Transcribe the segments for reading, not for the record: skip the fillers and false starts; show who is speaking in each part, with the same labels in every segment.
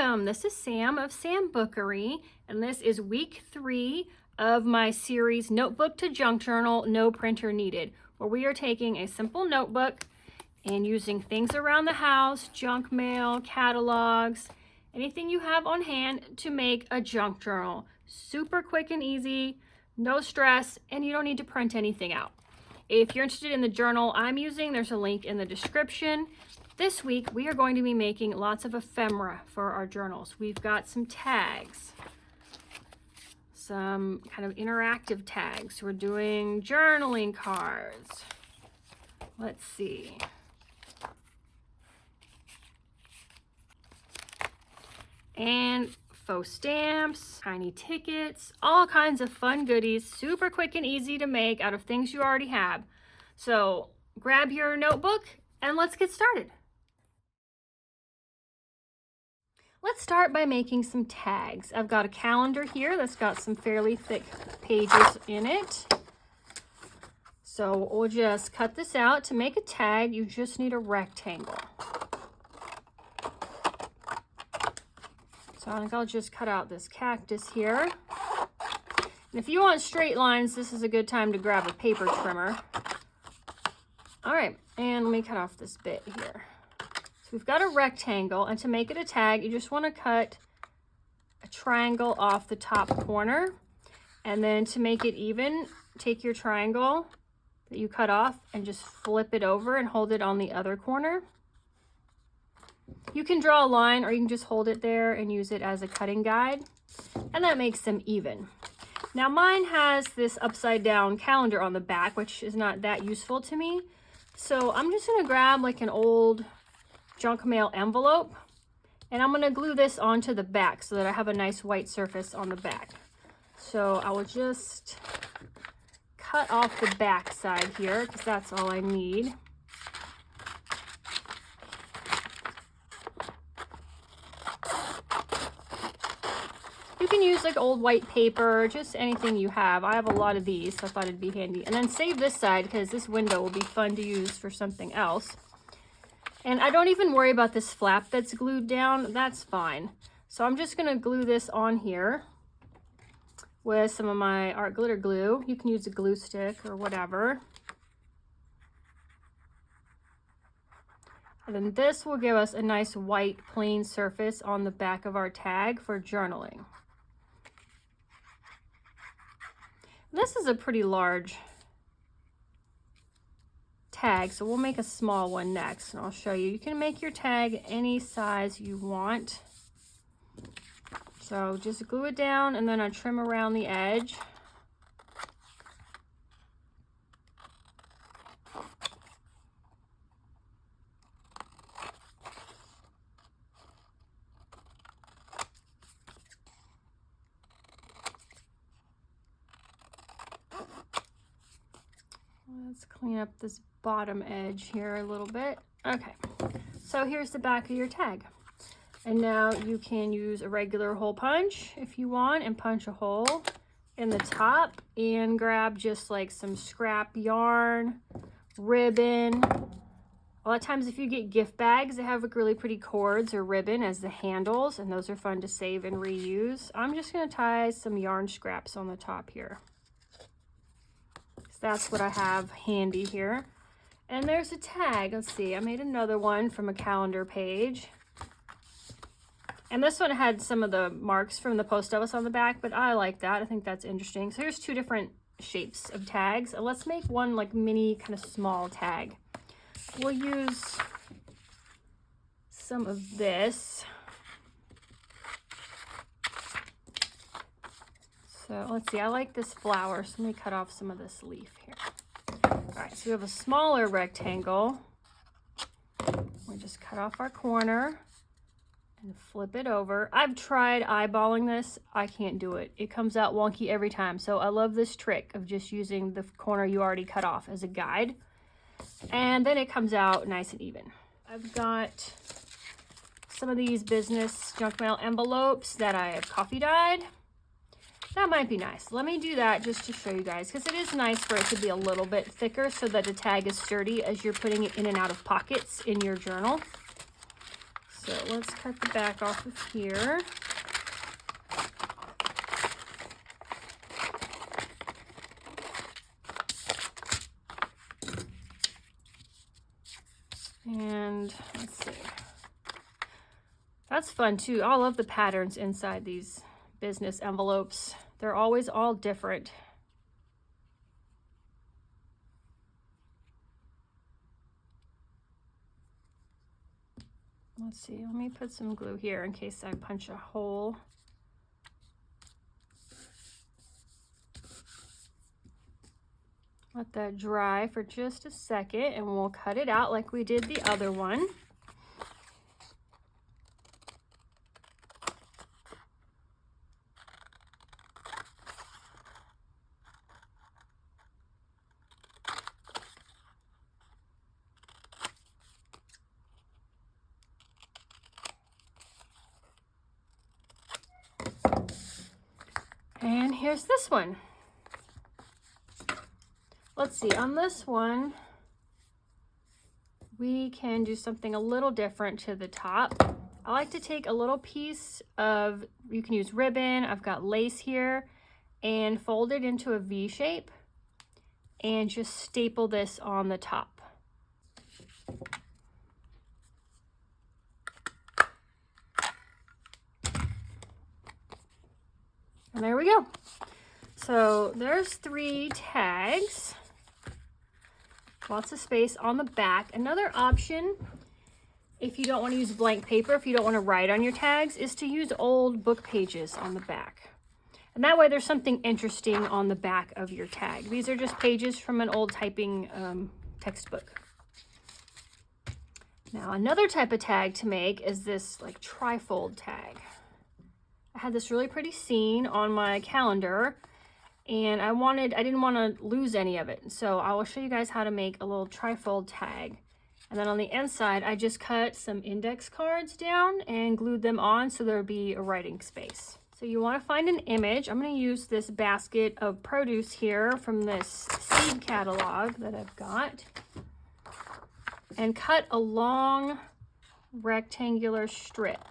Speaker 1: Welcome, this is Sam of Sambookery, and this is week 3 of my series Notebook to Junk Journal, No Printer Needed, where we are taking a simple notebook and using things around the house, junk mail, catalogs, anything you have on hand to make a junk journal. Super quick and easy, no stress, and you don't need to print anything out. If you're interested in the journal I'm using, there's a link in the description. This week, we are going to be making lots of ephemera for our journals. We've got some tags, some kind of interactive tags. We're doing journaling cards. Let's see. And faux stamps, tiny tickets, all kinds of fun goodies, super quick and easy to make out of things you already have. So grab your notebook and let's get started. Let's start by making some tags. I've got a calendar here that's got some fairly thick pages in it. So we'll just cut this out. To make a tag, you just need a rectangle. So I think I'll just cut out this cactus here. And if you want straight lines, this is a good time to grab a paper trimmer. All right, and let me cut off this bit here. We've got a rectangle, and to make it a tag, you just want to cut a triangle off the top corner. And then to make it even, take your triangle that you cut off and just flip it over and hold it on the other corner. You can draw a line or you can just hold it there and use it as a cutting guide. And that makes them even. Now mine has this upside down calendar on the back, which is not that useful to me. So I'm just going to grab like an old junk mail envelope, and I'm going to glue this onto the back so that I have a nice white surface on the back. So I will just cut off the back side here because that's all I need. You can use like old white paper, just anything you have. I have a lot of these, so I thought it'd be handy. And then save this side because this window will be fun to use for something else. And I don't even worry about this flap that's glued down, that's fine. So I'm just gonna glue this on here with some of my art glitter glue. You can use a glue stick or whatever. And then this will give us a nice white plain surface on the back of our tag for journaling. This is a pretty large tag, so we'll make a small one next, and I'll show you. You can make your tag any size you want. So just glue it down and then I trim around the edge. Let's clean up this bottom edge here a little bit. Okay, so here's the back of your tag. And now you can use a regular hole punch if you want and punch a hole in the top and grab just like some scrap yarn, ribbon. A lot of times if you get gift bags, they have like really pretty cords or ribbon as the handles, and those are fun to save and reuse. I'm just gonna tie some yarn scraps on the top here. That's what I have handy here. And there's a tag. Let's see, I made another one from a calendar page. And this one had some of the marks from the post office on the back, but I like that. I think that's interesting. So here's two different shapes of tags. And let's make one like mini kind of small tag. We'll use some of this. So let's see, I like this flower, so let me cut off some of this leaf here. All right, so we have a smaller rectangle. We just cut off our corner and flip it over. I've tried eyeballing this. I can't do it. It comes out wonky every time. So I love this trick of just using the corner you already cut off as a guide. And then it comes out nice and even. I've got some of these business junk mail envelopes that I have coffee dyed. That might be nice. Let me do that just to show you guys, because it is nice for it to be a little bit thicker so that the tag is sturdy as you're putting it in and out of pockets in your journal. So let's cut the back off of here. And let's see. That's fun too. I love the patterns inside these business envelopes. They're always all different. Let's see, let me put some glue here in case I punch a hole. Let that dry for just a second and we'll cut it out like we did the other one. And here's this one. Let's see, on this one, we can do something a little different to the top. I like to take a little piece of, you can use ribbon, I've got lace here, and fold it into a V shape and just staple this on the top. And there we go. So there's 3 tags. Lots of space on the back. Another option, if you don't want to use blank paper, if you don't want to write on your tags, is to use old book pages on the back. And that way there's something interesting on the back of your tag. These are just pages from an old typing textbook. Now another type of tag to make is this like trifold tag. I had this really pretty scene on my calendar and I didn't want to lose any of it. So I will show you guys how to make a little trifold tag. And then on the inside, I just cut some index cards down and glued them on so there'd be a writing space. So you want to find an image. I'm going to use this basket of produce here from this seed catalog that I've got. And cut a long rectangular strip.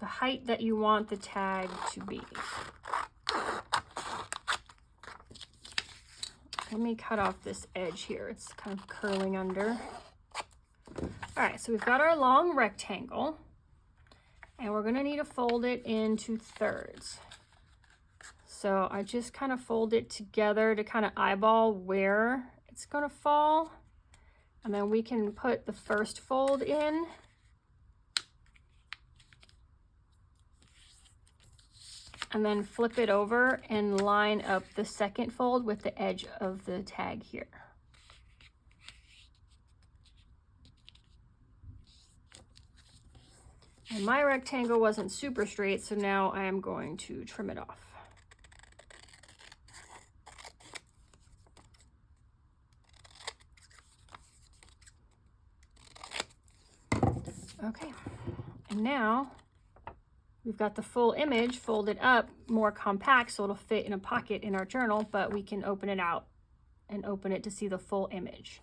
Speaker 1: The height that you want the tag to be. Let me cut off this edge here. It's kind of curling under. All right, so we've got our long rectangle and we're gonna need to fold it into thirds. So I just kind of fold it together to kind of eyeball where it's gonna fall. And then we can put the first fold in. And then flip it over and line up the second fold with the edge of the tag here. And my rectangle wasn't super straight, so now I am going to trim it off. Okay, and now we've got the full image folded up more compact so it'll fit in a pocket in our journal, but we can open it out and open it to see the full image.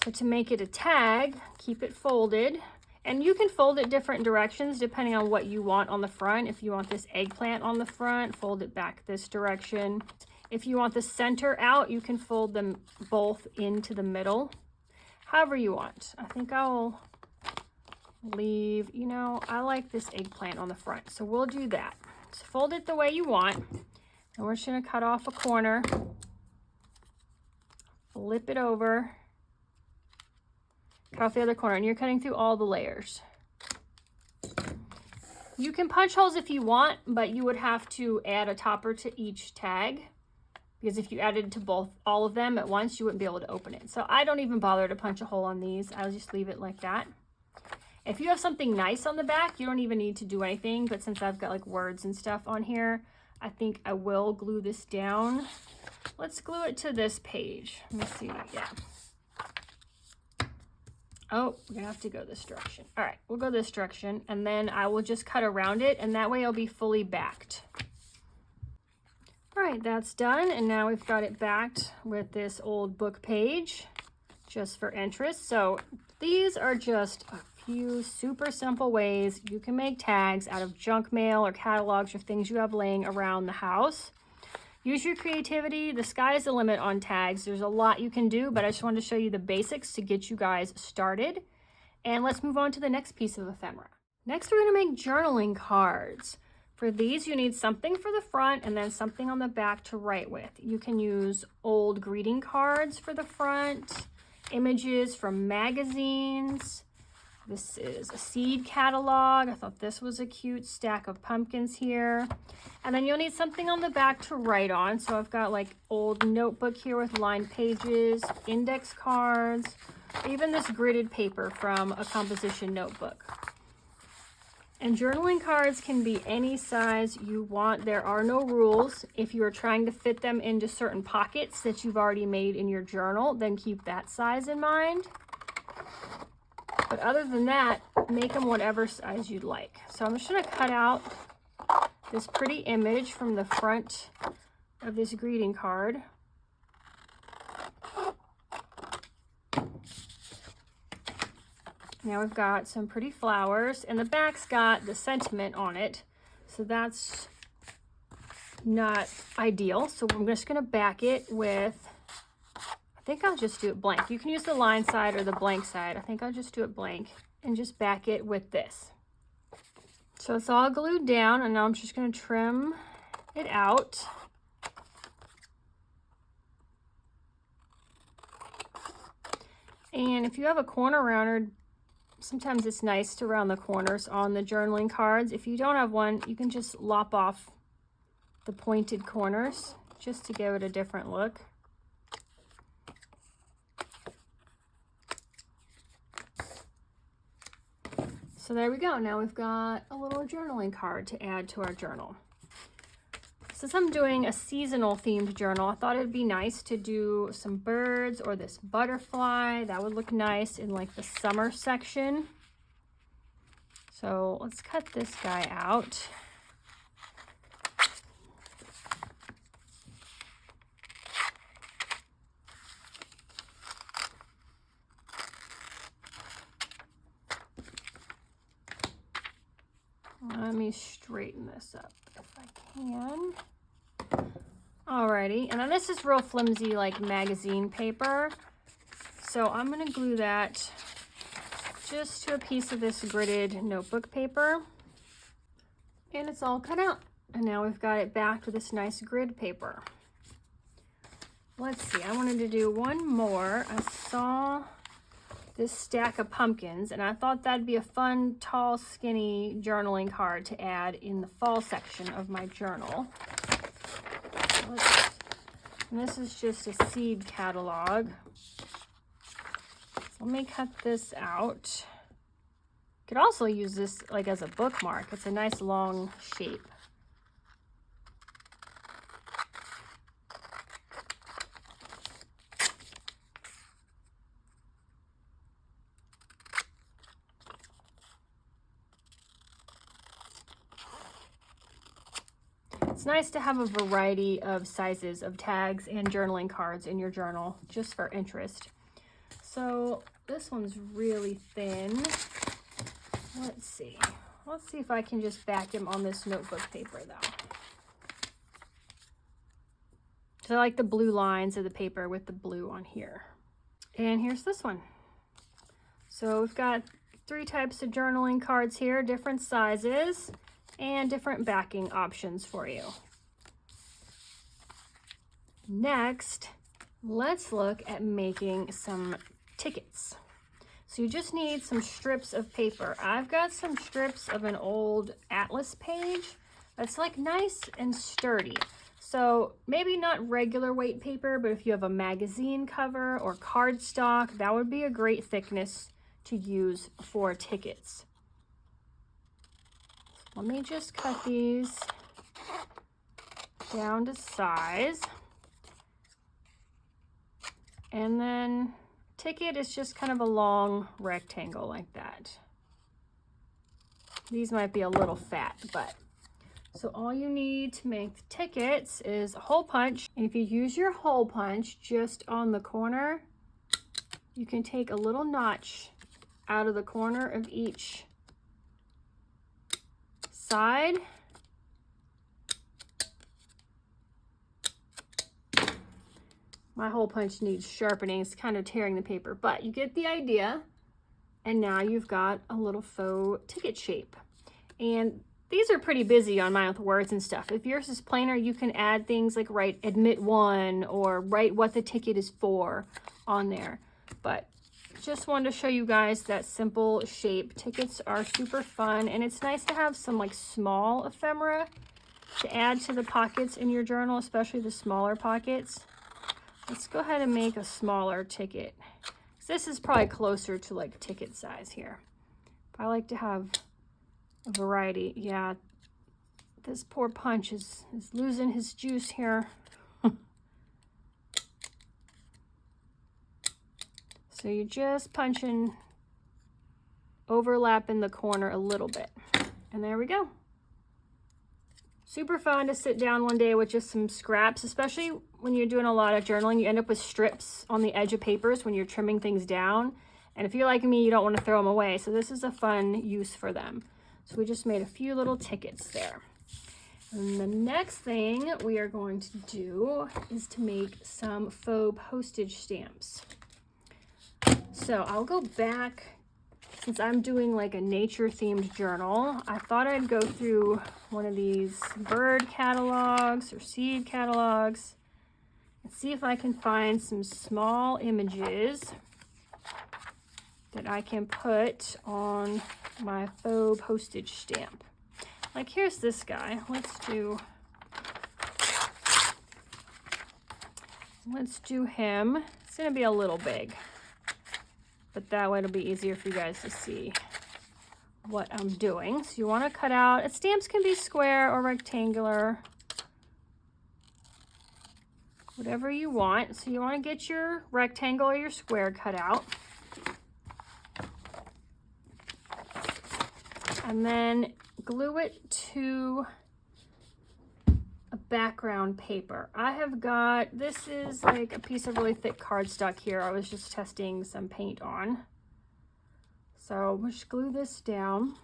Speaker 1: So to make it a tag, keep it folded, and you can fold it different directions depending on what you want on the front. If you want this eggplant on the front, fold it back this direction. If you want the center out, you can fold them both into the middle. However you want. I think I'll leave, you know, I like this eggplant on the front, so we'll do that. So fold it the way you want, and we're just going to cut off a corner, flip it over, cut off the other corner, and you're cutting through all the layers. You can punch holes if you want, but you would have to add a topper to each tag, because if you added to all of them at once, you wouldn't be able to open it. So I don't even bother to punch a hole on these. I'll just leave it like that. If you have something nice on the back, you don't even need to do anything, but since I've got like words and stuff on here, I think I will glue this down. Let's glue it to this page. Let me see, yeah. Oh, we're gonna have to go this direction. All right, we'll go this direction, and then I will just cut around it, and that way it'll be fully backed. All right, that's done. And now we've got it backed with this old book page just for interest. So these are just a few super simple ways you can make tags out of junk mail or catalogs or things you have laying around the house. Use your creativity. The sky's the limit on tags. There's a lot you can do, but I just wanted to show you the basics to get you guys started. And let's move on to the next piece of ephemera. Next, we're going to make journaling cards. For these, you need something for the front and then something on the back to write with. You can use old greeting cards for the front, images from magazines. This is a seed catalog. I thought this was a cute stack of pumpkins here. And then you'll need something on the back to write on. So I've got like old notebook here with lined pages, index cards, even this gridded paper from a composition notebook. And journaling cards can be any size you want. There are no rules. If you are trying to fit them into certain pockets that you've already made in your journal, then keep that size in mind. But other than that, make them whatever size you'd like. So I'm just going to cut out this pretty image from the front of this greeting card. Now we've got some pretty flowers, and the back's got the sentiment on it. So that's not ideal. So I'm just going to back it with, I think I'll just do it blank. You can use the line side or the blank side. I think I'll just do it blank and just back it with this. So it's all glued down, and now I'm just going to trim it out. And if you have a corner rounder, sometimes it's nice to round the corners on the journaling cards. If you don't have one, you can just lop off the pointed corners just to give it a different look. So there we go. Now we've got a little journaling card to add to our journal. Since I'm doing a seasonal themed journal, I thought it'd be nice to do some birds or this butterfly. That would look nice in like the summer section. So let's cut this guy out. Let me straighten this up if I can. Alrighty, and then this is real flimsy like magazine paper. So I'm gonna glue that just to a piece of this gridded notebook paper. And it's all cut out. And now we've got it backed with this nice grid paper. Let's see, I wanted to do one more. I saw this stack of pumpkins, and I thought that'd be a fun, tall, skinny journaling card to add in the fall section of my journal. And this is just a seed catalog. So let me cut this out. You could also use this like as a bookmark. It's a nice long shape. It's nice to have a variety of sizes of tags and journaling cards in your journal just for interest. So this one's really thin. Let's see if I can just back him on this notebook paper though. So I like the blue lines of the paper with the blue on here. And here's this one. So we've got 3 types of journaling cards here, different sizes and different backing options for you. Next, let's look at making some tickets. So you just need some strips of paper. I've got some strips of an old atlas page that's like nice and sturdy. So maybe not regular weight paper, but if you have a magazine cover or cardstock, that would be a great thickness to use for tickets. Let me just cut these down to size. And then ticket is just kind of a long rectangle like that. These might be a little fat, but So all you need to make the tickets is a hole punch. And if you use your hole punch just on the corner, you can take a little notch out of the corner of each side. My hole punch needs sharpening. It's kind of tearing the paper, but you get the idea. And now you've got a little faux ticket shape. And these are pretty busy on mine with words and stuff. If yours is plainer, you can add things like write admit one or write what the ticket is for on there. But just wanted to show you guys that simple shape. Tickets are super fun, and it's nice to have some like small ephemera to add to the pockets in your journal, especially the smaller pockets. Let's go ahead and make a smaller ticket. This is probably closer to like ticket size here. I like to have a variety. Yeah, this poor punch is losing his juice here. So you're just punching, overlapping the corner a little bit. And there we go. Super fun to sit down one day with just some scraps, especially when you're doing a lot of journaling. You end up with strips on the edge of papers when you're trimming things down. And if you're like me, you don't want to throw them away. So this is a fun use for them. So we just made a few little tickets there. And the next thing we are going to do is to make some faux postage stamps. So I'll go back, since I'm doing like a nature themed journal, I thought I'd go through one of these bird catalogs or seed catalogs and see if I can find some small images that I can put on my faux postage stamp. Like here's this guy. Let's do him. It's gonna be a little big, but that way it'll be easier for you guys to see what I'm doing. So you want to cut out, stamps can be square or rectangular, whatever you want. So you want to get your rectangle or your square cut out. And then glue it to a background paper. I have got, this is like a piece of really thick cardstock here. I was just testing some paint on. So we'll just glue this down.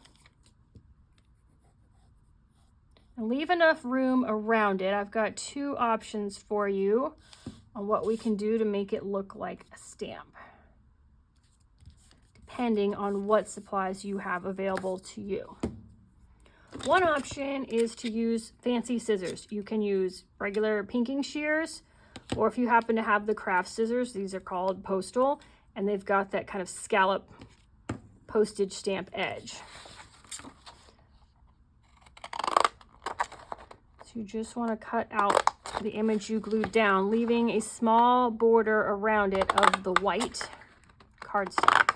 Speaker 1: And leave enough room around it. I've got two options for you on what we can do to make it look like a stamp, depending on what supplies you have available to you. One option is to use fancy scissors. You can use regular pinking shears, or if you happen to have the craft scissors, these are called postal, and they've got that kind of scallop postage stamp edge. So you just want to cut out the image you glued down, leaving a small border around it of the white cardstock.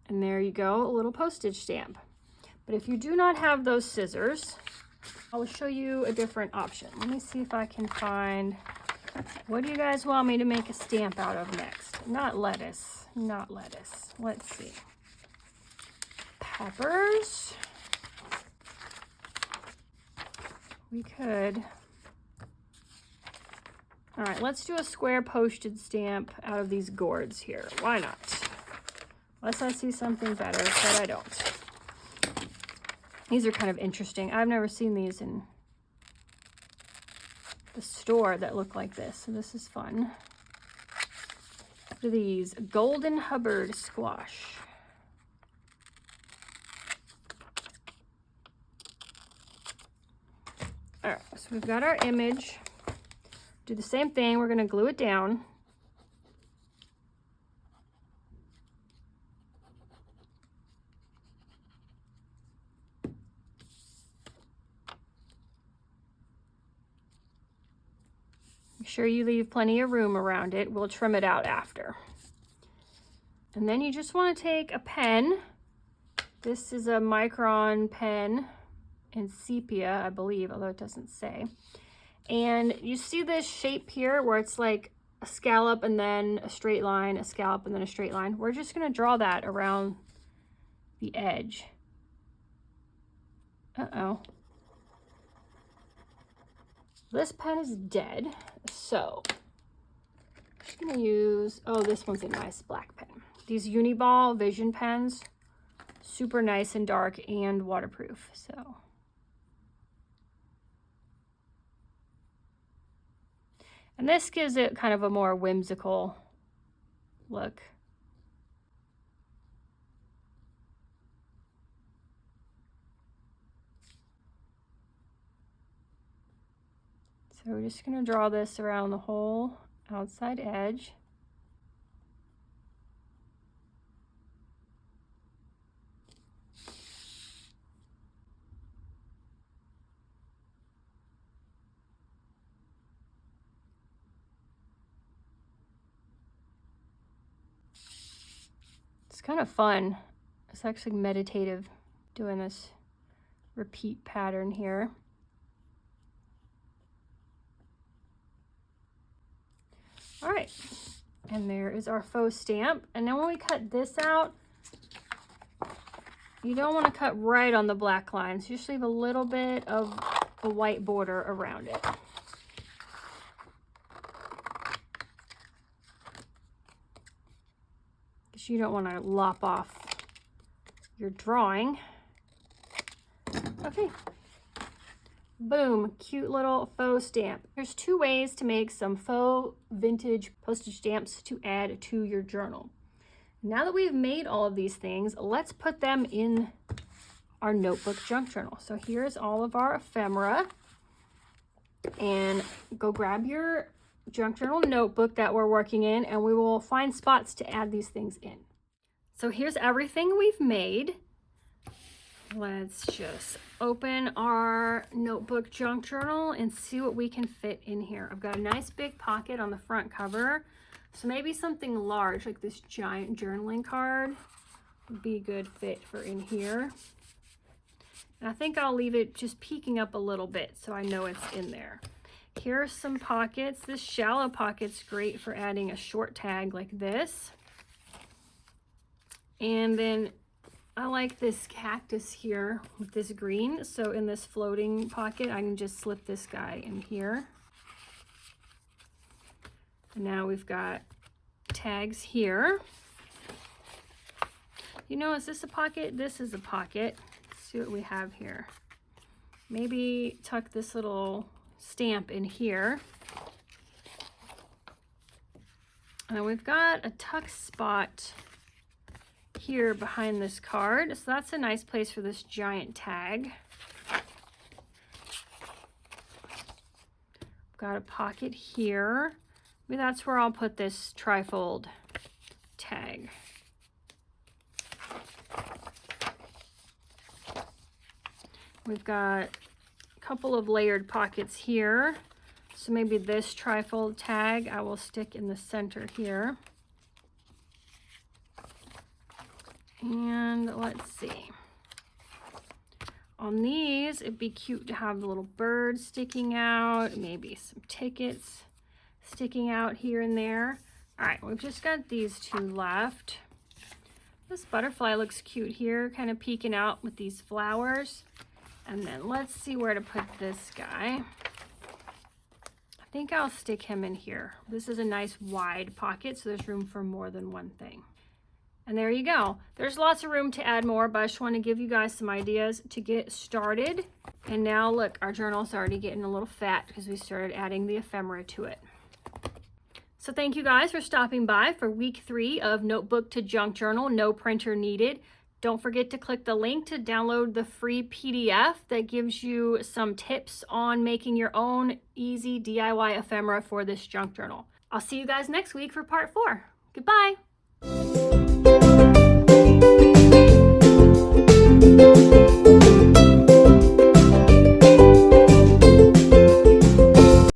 Speaker 1: And there you go, a little postage stamp. But if you do not have those scissors, I will show you a different option. Let me see if I can find, what do you guys want me to make a stamp out of next? Not lettuce, not lettuce. Let's see. Peppers. We could. All right, let's do a square postage stamp out of these gourds here. Why not? Unless I see something better, but I don't. These are kind of interesting. I've never seen these in the store that look like this, so this is fun. What are these? Golden Hubbard squash. All right, so we've got our image. Do the same thing. We're going to glue it down. Make sure you leave plenty of room around it. We'll trim it out after. And then you just want to take a pen. This is a micron pen. in sepia, I believe, although it doesn't say. And you see this shape here where it's like a scallop and then a straight line, a scallop and then a straight line. We're just going to draw that around the edge. Uh-oh. This pen is dead, so I'm just going to use, oh, this one's a nice black pen. These Uniball Vision pens, super nice and dark and waterproof, so. And this gives it kind of a more whimsical look. So we're just going to draw this around the whole outside edge. It's kind of fun. It's actually meditative doing this repeat pattern here. All right, and there is our faux stamp. And then when we cut this out, you don't want to cut right on the black lines. Just leave a little bit of a white border around it. Because you don't want to lop off your drawing. Okay. Boom, cute little faux stamp. There's two ways to make some faux vintage postage stamps to add to your journal. Now that we've made all of these things, let's put them in our notebook junk journal. So here's all of our ephemera. And go grab your junk journal notebook that we're working in, and we will find spots to add these things in. So here's everything we've made. Let's just open our notebook junk journal and see what we can fit in here. I've got a nice big pocket on the front cover. So maybe something large like this giant journaling card would be a good fit for in here. And I think I'll leave it just peeking up a little bit so I know it's in there. Here are some pockets. This shallow pocket's great for adding a short tag like this. And then I like this cactus here with this green. So in this floating pocket, I can just slip this guy in here. And now we've got tags here. You know, is this a pocket? This is a pocket. Let's see what we have here. Maybe tuck this little stamp in here. And then we've got a tuck spot here behind this card. So that's a nice place for this giant tag. Got a pocket here. Maybe that's where I'll put this trifold tag. We've got a couple of layered pockets here. So maybe this trifold tag I will stick in the center here. And let's see. On these, it'd be cute to have the little bird sticking out, maybe some tickets sticking out here and there. All right, we've just got these two left. This butterfly looks cute here, kind of peeking out with these flowers. And then let's see where to put this guy. I think I'll stick him in here. This is a nice wide pocket, so there's room for more than one thing. And there you go. There's lots of room to add more, but I just want to give you guys some ideas to get started. And now look, our journal's already getting a little fat because we started adding the ephemera to it. So thank you guys for stopping by for week 3 of Notebook to Junk Journal, no printer needed. Don't forget to click the link to download the free PDF that gives you some tips on making your own easy DIY ephemera for this junk journal. I'll see you guys next week for part 4. Goodbye.